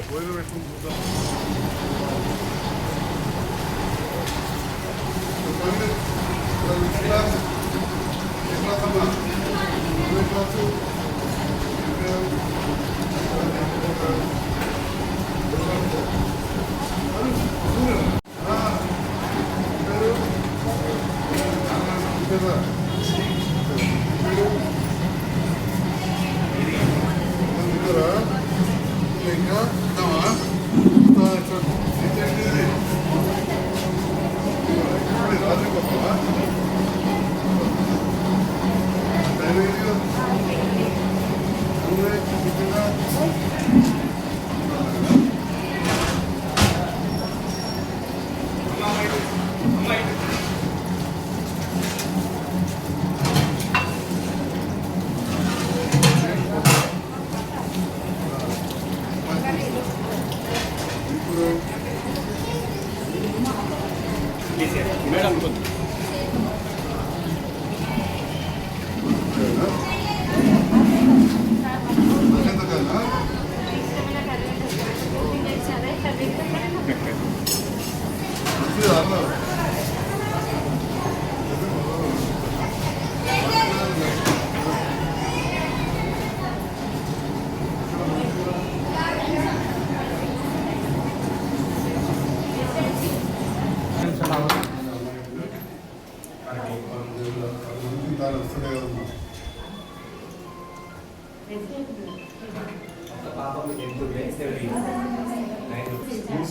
భోజనం పెట్టుకుని చూద్దాం. మేడం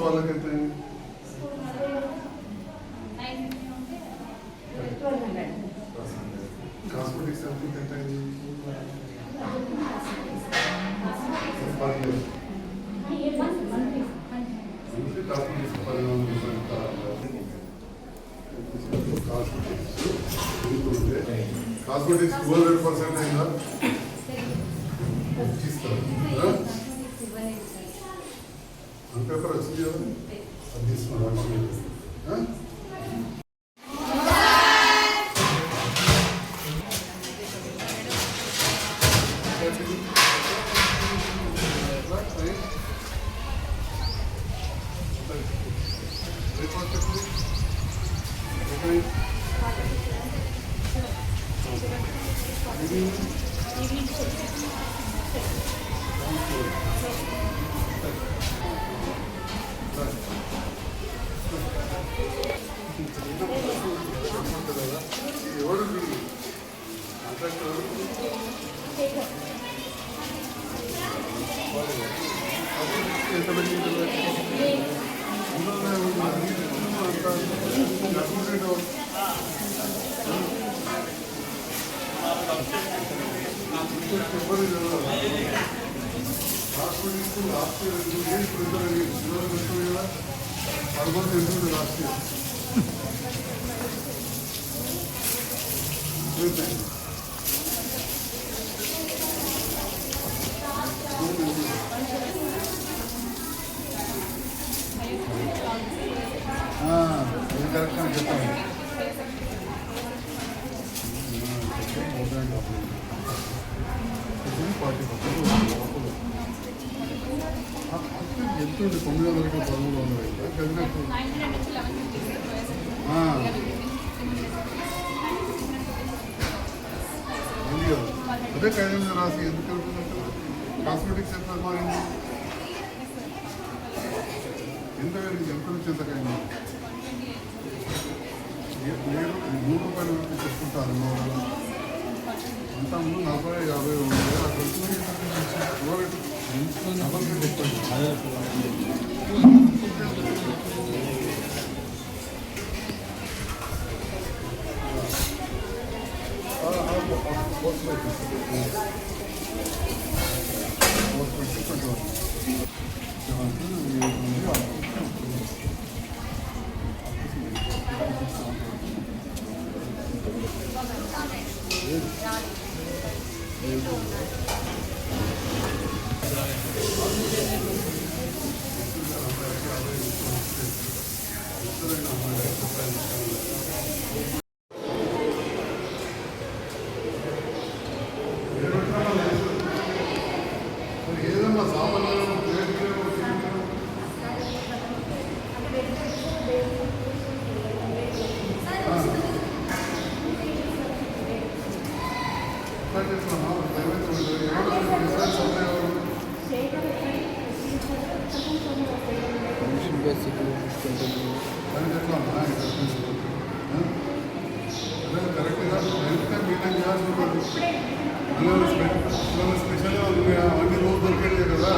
వాళ్ళకైతే కాస్మెటిక్స్ ఎంత అయింది? కాస్మెటిక్స్ 200% అయిందా? పేపర్ వచ్చింది కదా, అది తీసుకున్నాను. ఎవరు కరెక్ట్ అని చెప్పండి. ఎంత 900 అదే కైనా రాసి ఎందుకు వెళ్తున్నట్టు కాస్మెటిక్స్ ఎంత మారింది? ఎంత ఎంత నుంచి ఎంత కైనా మీరు 3 రూపాయలు తీసుకుంటారు. అంతా ముందు 40-50 ఉంది. రిసర్చ్ సప్లై ఎవరు? దానికి ఎట్లా ఉన్నా కరెక్ట్గా హెల్త్ టైం మెయింటైన్ చేయాల్సి ఉంటుంది. స్పెషల్గా అన్ని రోజు దొరికేదే కదా.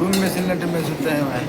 रूम में सिलेंडर में सुनते हैं मैं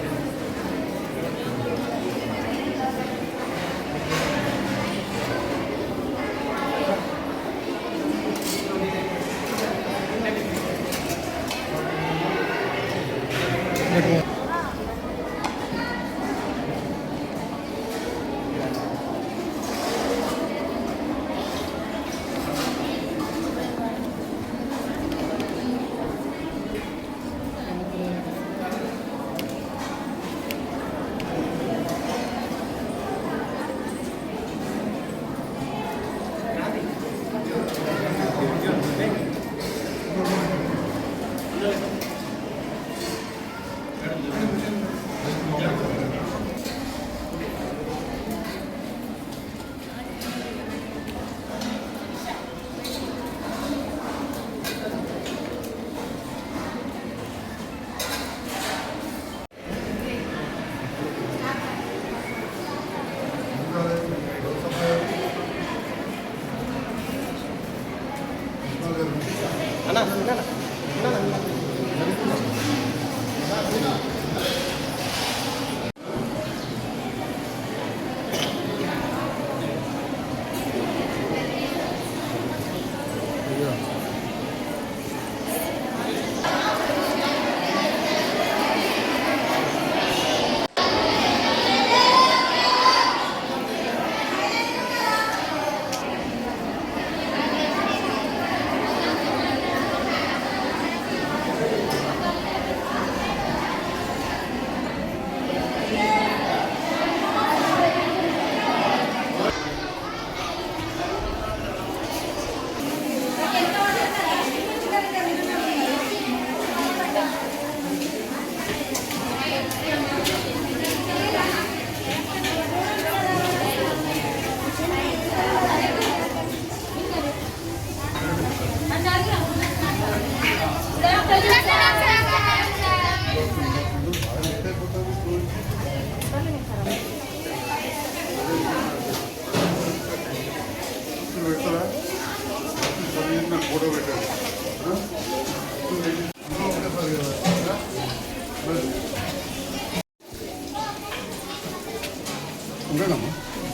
ఫోటో పెట్టారు.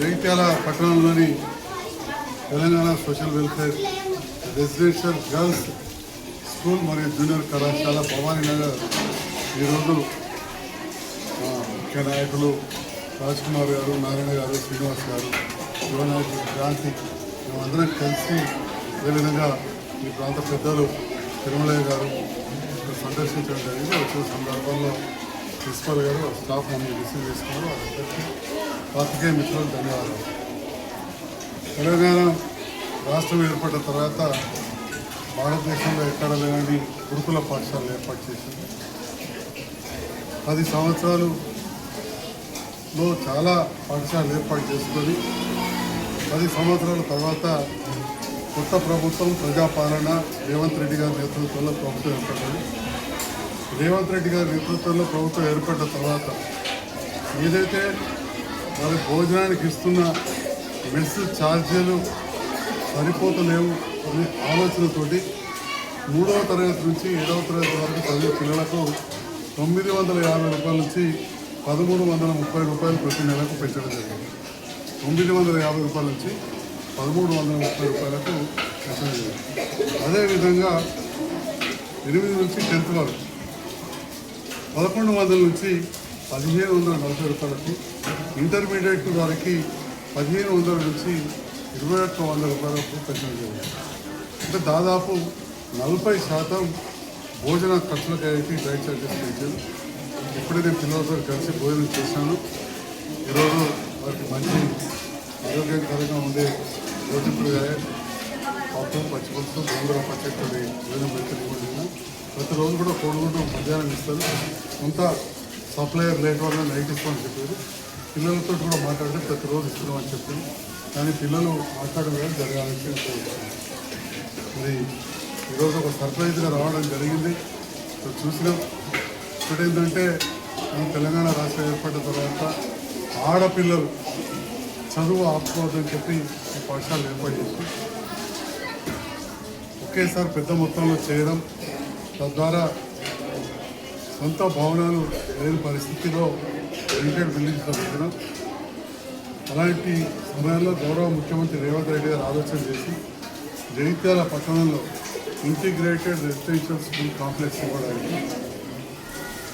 జగిత్యాల పట్టణంలోని Telangana social welfare residential girls school మరియు జూనియర్ కళాశాల భవానీ నగర్ ఈరోజు ముఖ్య నాయకులు రాజ్ కుమార్ గారు, నారాయణ గారు, శ్రీనివాస్ గారు, యువ నాయకులు క్రాంతి, మేమందరం కలిసి అదేవిధంగా ఈ ప్రాంత పెద్దలు తిరుమలయ్య గారు సందర్శించడం జరిగింది. వచ్చిన సందర్భంలో ప్రిన్సిపల్ గారు స్టాఫ్ మమ్మల్ని రిసీవ్ చేసుకున్నారు. వాళ్ళందరికీ పాత్రికేయ మిత్రులు ధన్యవాదాలు. తెలంగాణ రాష్ట్రం ఏర్పడిన తర్వాత భారతదేశంలో ఎక్కడ లేని గురుకుల పాఠశాలలు ఏర్పాటు చేసింది. 10 సంవత్సరాలలో చాలా పాఠశాలలు ఏర్పాటు చేసుకొని 10 సంవత్సరాల తర్వాత కొత్త ప్రభుత్వం ప్రజాపాలన రేవంత్ రెడ్డి గారి నేతృత్వంలో ప్రభుత్వం ఏర్పడింది. రేవంత్ రెడ్డి గారి నేతృత్వంలో ప్రభుత్వం ఏర్పడిన తర్వాత ఏదైతే వాళ్ళ భోజనానికి ఇస్తున్న మెస్ ఛార్జీలు సరిపోతలేవు అనే ఆలోచనతోటి 3వ తరగతి నుంచి 7వ తరగతి వరకు చదివే పిల్లలకు 950 రూపాయల నుంచి 1330 రూపాయలు ప్రతి నెలకు పెంచడం జరిగింది. 950 రూపాయల నుంచి 1330 రూపాయలకు పెంచడం జరిగింది. అదేవిధంగా 8 నుంచి 10th వరకు 1100 నుంచి 1540 రూపాయలకి, ఇంటర్మీడియట్ వారికి 1500 నుంచి 2100 రూపాయలకు పెంచడం జరిగింది. అంటే దాదాపు 40% భోజన ఖర్చులకు అయితే డైట్ చార్జెస్ పెంచారు. ఇప్పుడే నేను పిల్లలతో కలిసి భోజనం చేశాను. ఈరోజు వారికి మంచి ఆరోగ్యకరంగా ఉండే భోజనగా పప్పు, పచ్చిపులుసు, గోంగూర పచ్చడి భోజనం పెట్టుకుంటున్నాను. ప్రతిరోజు కూడా కోడిగుడ్డు మధ్యాహ్నం ఇస్తారు. కొంత సప్లయర్ లేట్ వల్ల నైట్ ఇస్తామని చెప్పారు. పిల్లలతో కూడా మాట్లాడితే ప్రతిరోజు ఇస్తున్నామని చెప్పారు. కానీ పిల్లలు మాట్లాడడం జరగాలని కోరుతున్నాను. మరి ఈరోజు ఒక సర్ప్రైజ్గా రావడం జరిగింది. చూసినాం. ఇప్పుడు ఏంటంటే మన తెలంగాణ రాష్ట్రం ఏర్పడిన తర్వాత ఆడపిల్లలు చదువు ఆపుకోవద్దని చెప్పి ఈ పాఠశాలలు ఏర్పాటు చేసి ఒకేసారి పెద్ద మొత్తంలో చేయడం, తద్వారా సొంత భవనాలు లేని పరిస్థితిలో లిమిటెడ్ బిల్డింగ్స్ పెట్టడం. అలాంటి సమయంలో గౌరవ ముఖ్యమంత్రి రేవంత్ రెడ్డి గారు ఆలోచన చేసి జగిత్యాల పట్టణంలో ఇంటిగ్రేటెడ్ రెసిడెన్షియల్ స్కూల్ కాంప్లెక్స్ ఇవ్వడానికి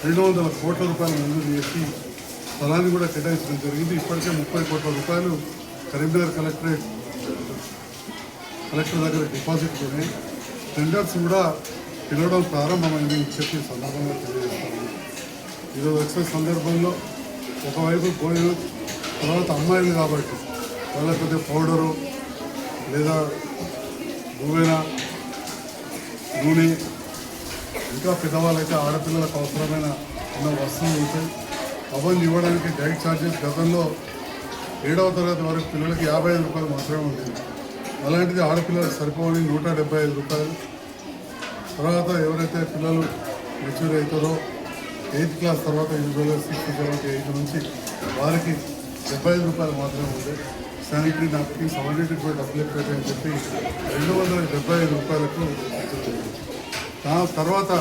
200 కోట్ల రూపాయలు మంజూరు చేసి స్థలాన్ని కూడా కేటాయించడం జరిగింది. ఇప్పటికే 30 కోట్ల రూపాయలు కరీంనగర్ కలెక్టర్ దగ్గర డిపాజిట్ ఉన్నాయి. టెండర్స్ కూడా పిలవడం ప్రారంభమైంది అని చెప్పి సందర్భంగా తెలియజేస్తాను. ఈరోజు వచ్చిన సందర్భంలో ఒకవైపు భోజనం, తర్వాత అమ్మాయిలు కాబట్టి వాళ్ళకి కొద్దిగా పౌడరు లేదా నువ్వేనా నూనె, ఇంకా పెద్దవాళ్ళైతే ఆడపిల్లలకు అవసరమైన ఉన్న వస్తువులు ఉంటాయి. అవన్నీ ఇవ్వడానికి డైట్ ఛార్జెస్ గతంలో 7వ తరగతి వరకు పిల్లలకి 55 రూపాయలు మాత్రమే ఉండేది. అలాంటిది ఆడపిల్లలకు సరిపోని 175 రూపాయలు. తర్వాత ఎవరైతే పిల్లలు మెచ్యూర్ అవుతారో 8th క్లాస్ తర్వాత యూజువల్గా 6th, 7th, 8th నుంచి వారికి 75 రూపాయలు మాత్రమే ఉండే. శానిటరీ నాప్కిన్స్ అవన్నిటికి కూడా డబ్బులు ఎక్కువ అని చెప్పి 275 రూపాయలకు తర్వాత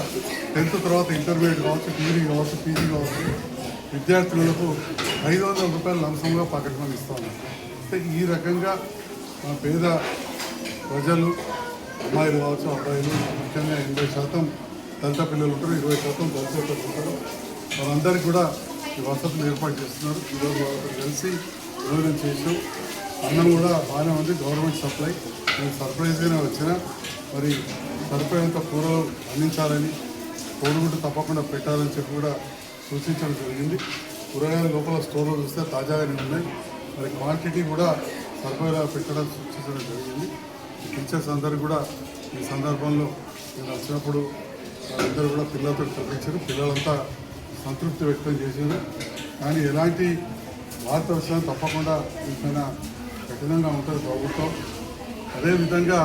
10th తర్వాత ఇంటర్మీడియట్ కావచ్చు, డిగ్రీ కావచ్చు, పీజీ కావచ్చు విద్యార్థులకు 500 రూపాయలు లంసంగా పాకెట్ మనీ ఇస్తూ ఉన్నారు. అంటే ఈ రకంగా మన పేద ప్రజలు, అమ్మాయిలు కావచ్చు, అబ్బాయిలు, ముఖ్యంగా 80% దళిత పిల్లలు ఉంటారు, 20% దళితులు ఉంటారు. వాళ్ళందరికీ కూడా ఈ వసతులు ఏర్పాటు చేస్తున్నారు. ఈరోజు వాళ్ళతో కలిసి భోజనం చేసాం. అన్నం కూడా బాగానే ఉంది. Government supply. నేను సర్ప్రైజ్గానే వచ్చినా మరి సరిపోయేంత కూరలు అందించాలని, కోడిగుడ్డు తప్పకుండా పెట్టాలని చెప్పి కూడా సూచించడం జరిగింది. కూరగాయల లోపల స్టోర్లో చూస్తే తాజాగానే ఉన్నాయి. మరి క్వాంటిటీ కూడా సరిపోయేలా పెట్టడం సూచించడం జరిగింది. టీచర్స్ అందరూ కూడా ఈ సందర్భంలో నేను వచ్చినప్పుడు వాళ్ళందరూ కూడా పిల్లలతో చదివించారు. పిల్లలంతా సంతృప్తి వ్యక్తం చేశారు. కానీ ఎలాంటి వార్త విషయం తప్పకుండా ఇంకైనా కఠినంగా ఉంటుంది ప్రభుత్వం. అదేవిధంగా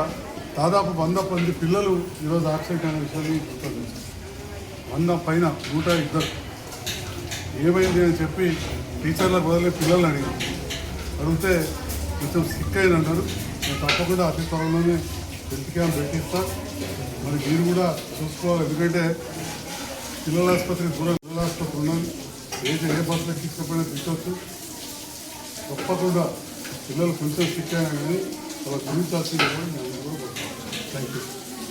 దాదాపు 100 మంది పిల్లలు ఈరోజు యాక్సిడెంట్ అనే విషయాన్ని గుర్తించారు. 100 పైన 102 ఏమైంది అని చెప్పి టీచర్లకు వదిలే పిల్లలు అడిగితే కొంచెం సిక్ అయింది అన్నారు. నేను తప్పకుండా అతి త్వరలోనే హెల్త్ క్యాంప్ పెట్టిస్తా. మరి మీరు కూడా చూసుకోవాలి. ఎందుకంటే పిల్లల ఆసుపత్రికి దూరం పిల్లల ఆసుపత్రి ఉన్నది. ఏ బస్సులకు తీసుకుపోయినా తీసుకోవచ్చు. తప్పకుండా పిల్లలు కొంచెం సిక్ అయినా కానీ వాళ్ళ గురించాల్సింది కూడా నేను కూడా థ్యాంక్ యూ.